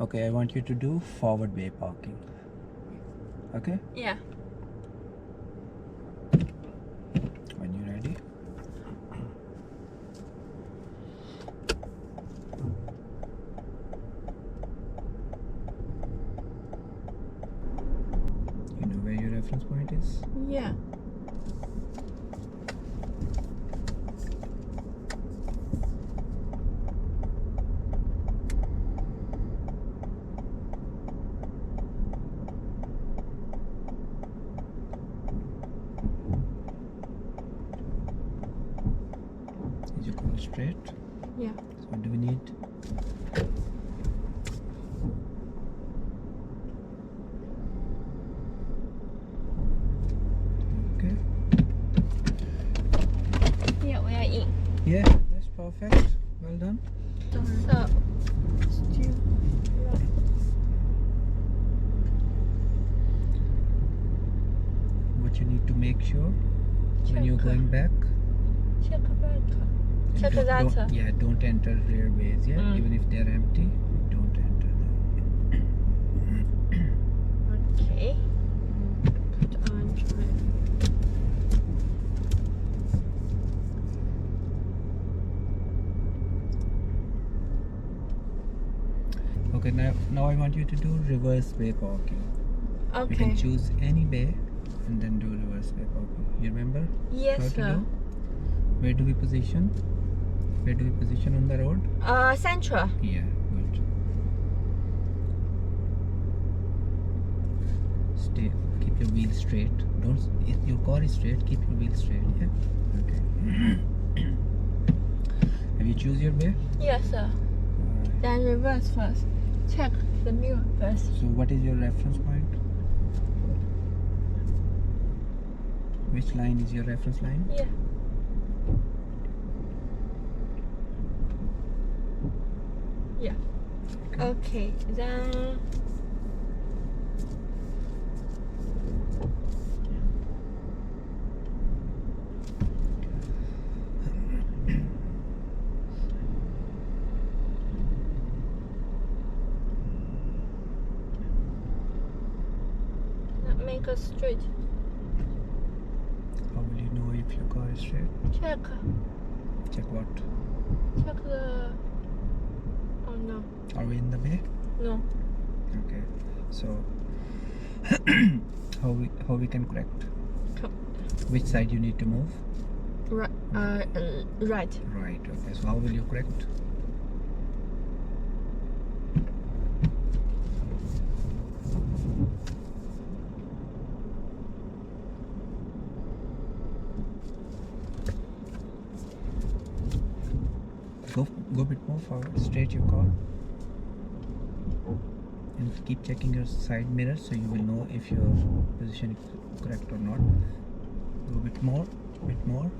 Okay, I want you to do forward bay parking. Okay? Yeah. When you're ready. You know where your reference point is? Yeah. Is your car straight? Yeah. So what do we need? Okay. Yeah, we are in. Yeah, that's perfect. Well done. So, still right. What you need to make sure when you're Check. going back. Check back. Check that. Don't enter rear ways, yeah? Mm. Even if they're empty, don't enter them. Okay. Put on drive. Okay, now I want you to do reverse bay parking. You Okay. can choose any bay and then do reverse bay parking. You remember how Yes, to sir. do? Where do we position? Where do we position on the road? Central. Yeah, good. Stay. Keep your wheel straight. Don't. If your car is straight, keep your wheel straight. Yeah. Okay. Have you choose your bay? Yes, sir. Alright. Then reverse first. Check the mirror first. So what is your reference point? Which line is your reference line? Yeah. Yeah. Okay. Then. Make a straight. How will you know if your car is straight? Check. Check what? Check the. Oh no. Are we in the bay? No. Okay. So how we can correct? Which side you need to move? Right. Right. Right. Okay. So how will you correct? Go a bit more forward. Straight your car. And keep checking your side mirrors so you will know if your position is correct or not. Go a bit more. Bit more.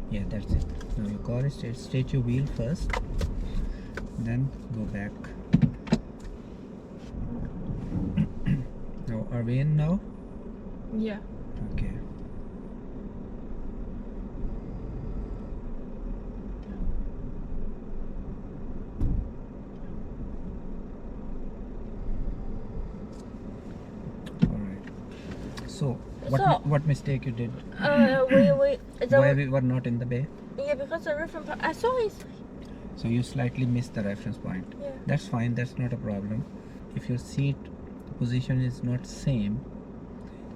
Yeah, that's it. Now your car is straight. Straight your wheel first. Then go back. Now are we in now? Yeah. Okay. Alright. So what mistake you did? We Why we were not in the bay? yeah, because the reference point I saw it. So you slightly missed the reference point. Yeah. That's fine, that's not a problem. If your seat position is not same,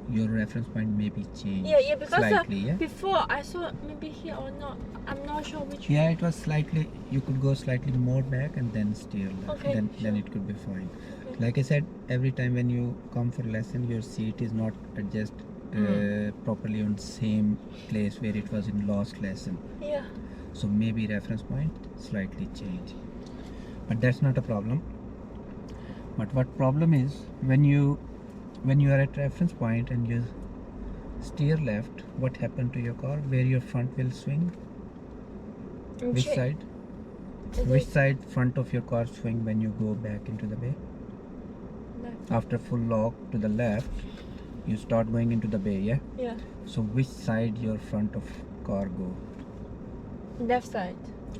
your reference point may be changed. Yeah, because slightly, yeah? before I saw maybe here or not. I'm not sure which. Yeah, it was slightly, you could go slightly more back and then steer left. Okay, Then it could be fine. Okay. Like I said, every time when you come for lesson, your seat is not adjust properly on same place where it was in last lesson. Yeah. So maybe reference point slightly change. But that's not a problem. But what problem is when you are at reference point and you steer left, what happened to your car? Where your front will swing? Which side? Which side front of your car swing when you go back into the bay? Left. After full lock to the left, you start going into the bay, yeah? Yeah. So which side your front of car go? Left side.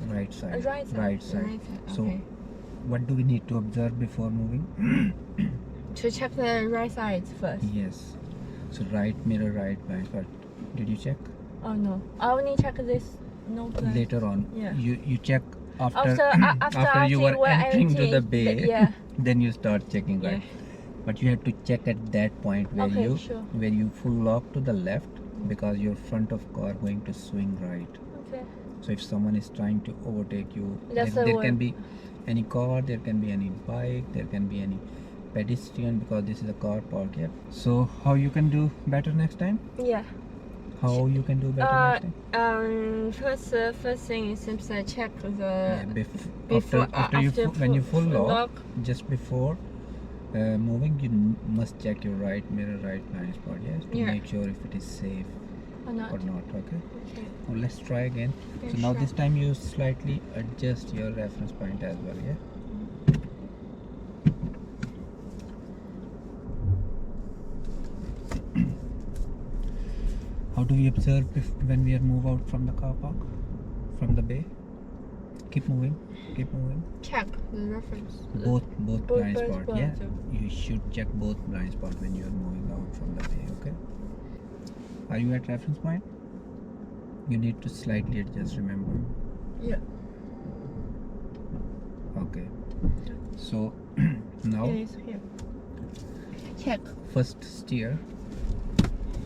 Right side. Right side. Right side. Right side. So Okay. what do we need to observe before moving? To check the right side first. Yes. So right mirror, right blind spot. Did you check? Oh no, I only check this. No blind. Later on. Yeah. You check after After you were we're entering to the empty, bay. yeah. Then you start checking right. Yeah. But you have to check at that point where Okay, you sure. where you full lock to the left, because your front of car going to swing right. Okay. So if someone is trying to overtake you, That's there the can one. be any car, there can be any bike, there can be any pedestrian, because this is a car park. Yeah. So how you can do better next time? Yeah. How you can do better next time? First thing is simply check the Yeah, before when you full lock, lock. just before moving, you must check your right mirror, right blind spot, yes, to Yeah. make sure if it is safe or not. or not. Okay. Okay. Now let's try again. Yeah, So now sure. this time you slightly adjust your reference point as well. Yeah. How do we observe when we are move out from the car park, from the bay? Keep moving. Keep moving. Check the reference. Both blind blind spot. spots, Yeah. yeah. You should check both blind spot when you are moving out from the bay. Okay. Are you at reference point? You need to slightly adjust. Remember. Yeah. Okay. So now It is here. Check. first steer.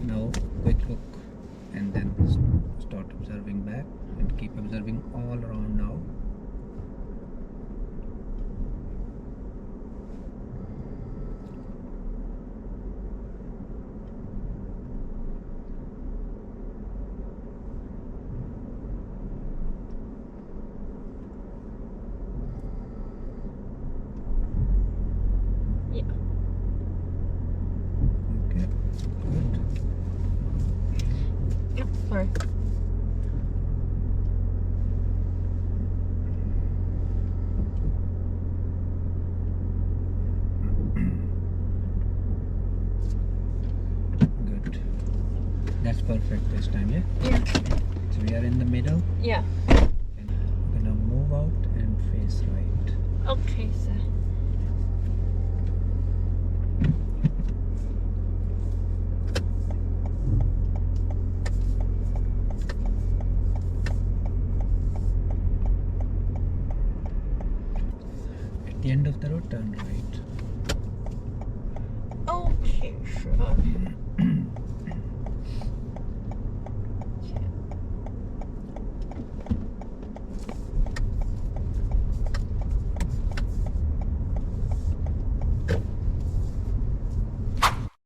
Now quick look, and then start observing back, and keep observing all around now. Yeah. Okay. Good. Oh, sorry. Good. That's perfect this time, yeah? Yeah. So we are in the middle, Yeah. and we're gonna move out and face right. Okay, sir. At the end of the road, turn right. Okay, sure.